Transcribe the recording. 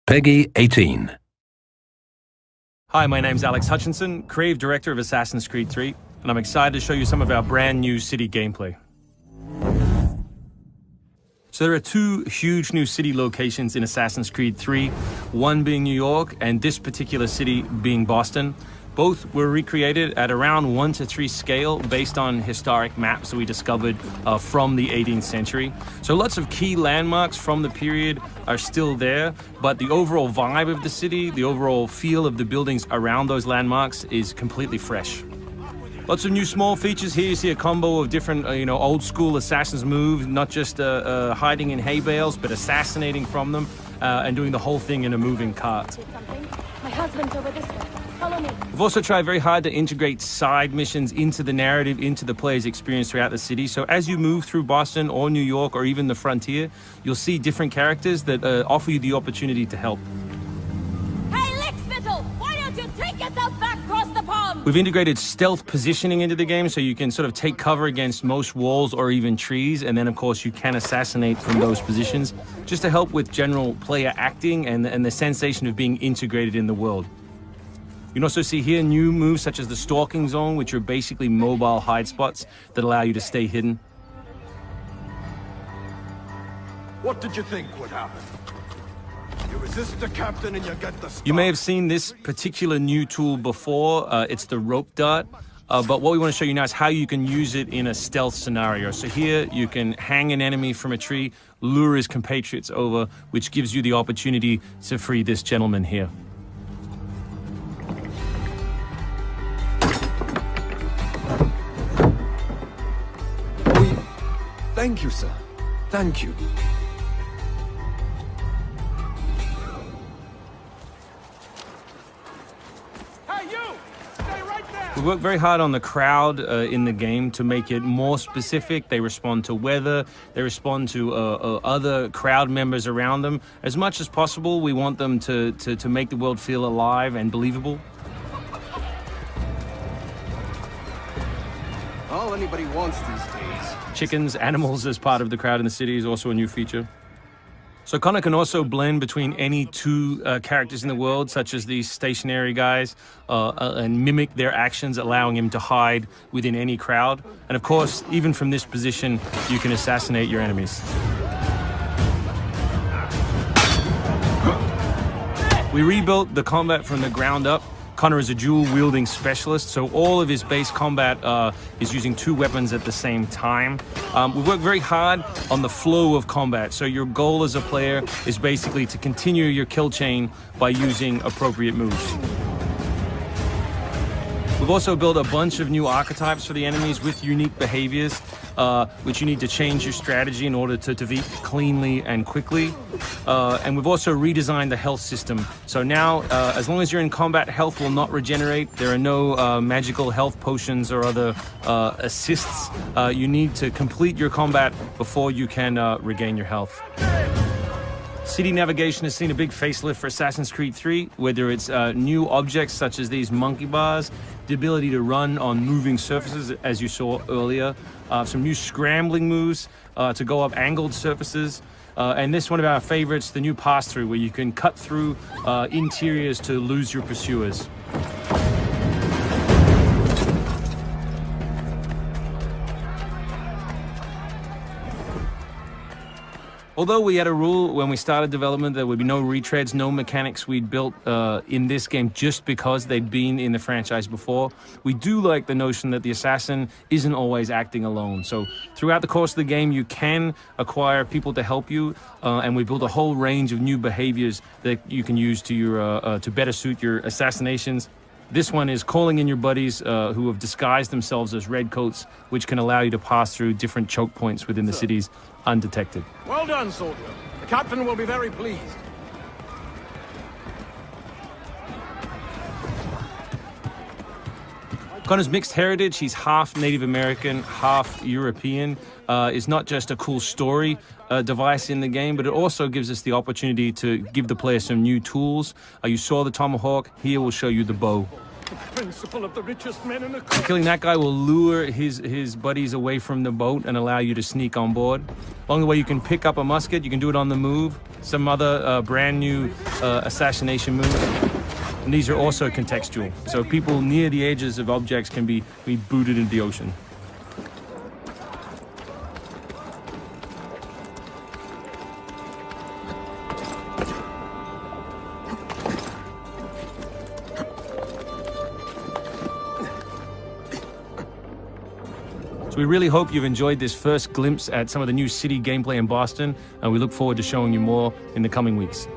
PEGI 18. Hi, my name's Alex Hutchinson, Creative Director of Assassin's Creed 3, and I'm excited to show you some of our brand new city gameplay. So there are two huge new city locations in Assassin's Creed 3, one being New York and this particular city being Boston. Both were recreated at around 1:3 scale based on historic maps that we discovered from the 18th century. So lots of key landmarks from the period are still there, but the overall vibe of the city, the overall feel of the buildings around those landmarks is completely fresh. Lots of new small features here. You see a combo of different, old school assassin's moves, not just hiding in hay bales, but assassinating from them and doing the whole thing in a moving cart. My husband's over this way. Follow me. We've also tried very hard to integrate side missions into the narrative, into the player's experience throughout the city. So as you move through Boston or New York or even the frontier, you'll see different characters that offer you the opportunity to help. Hey, Lickspittle! Why don't you take yourself back across the pond? We've integrated stealth positioning into the game so you can sort of take cover against most walls or even trees, and then of course you can assassinate from those positions, just to help with general player acting and the sensation of being integrated in the world. You can also see here new moves such as the stalking zone, which are basically mobile hide spots that allow you to stay hidden. What did you think would happen? You resist the captain and you get the start. You may have seen this particular new tool before. It's the rope dart. But what we want to show you now is how you can use it in a stealth scenario. So here you can hang an enemy from a tree, lure his compatriots over, which gives you the opportunity to free this gentleman here. Thank you, sir. Thank you. Hey, you! Stay right there! We work very hard on the crowd in the game to make it more specific. They respond to weather, they respond to other crowd members around them. As much as possible, we want them to make the world feel alive and believable. All anybody wants these days. Chickens, animals as part of the crowd in the city is also a new feature. So Connor can also blend between any two characters in the world, such as these stationary guys, and mimic their actions, allowing him to hide within any crowd. And of course, even from this position, you can assassinate your enemies. We rebuilt the combat from the ground up. Connor is a dual-wielding specialist, so all of his base combat is using two weapons at the same time. We work very hard on the flow of combat, so your goal as a player is basically to continue your kill chain by using appropriate moves. We've also built a bunch of new archetypes for the enemies with unique behaviors, which you need to change your strategy in order to defeat cleanly and quickly. And we've also redesigned the health system. So now, as long as you're in combat, health will not regenerate. There are no magical health potions or other assists. You need to complete your combat before you can regain your health. City navigation has seen a big facelift for Assassin's Creed 3, whether it's new objects such as these monkey bars, the ability to run on moving surfaces, as you saw earlier, some new scrambling moves to go up angled surfaces, and this one of our favorites, the new pass-through, where you can cut through interiors to lose your pursuers. Although we had a rule when we started development, there would be no retreads, no mechanics we'd built in this game just because they'd been in the franchise before, we do like the notion that the assassin isn't always acting alone. So throughout the course of the game, you can acquire people to help you, and we built a whole range of new behaviors that you can use to your to better suit your assassinations. This one is calling in your buddies who have disguised themselves as redcoats, which can allow you to pass through different choke points within the cities undetected. Well done, soldier. The captain will be very pleased. Connor's mixed heritage, he's half Native American, half European, is not just a cool story device in the game, but it also gives us the opportunity to give the player some new tools. You saw the tomahawk, here we'll show you the bow. The principle of the richest men in the country. Killing that guy will lure his buddies away from the boat and allow you to sneak on board. Along the way, you can pick up a musket. You can do it on the move. Some other brand new assassination moves. And these are also contextual. So people near the edges of objects can be booted into the ocean. We really hope you've enjoyed this first glimpse at some of the new city gameplay in Boston, and we look forward to showing you more in the coming weeks.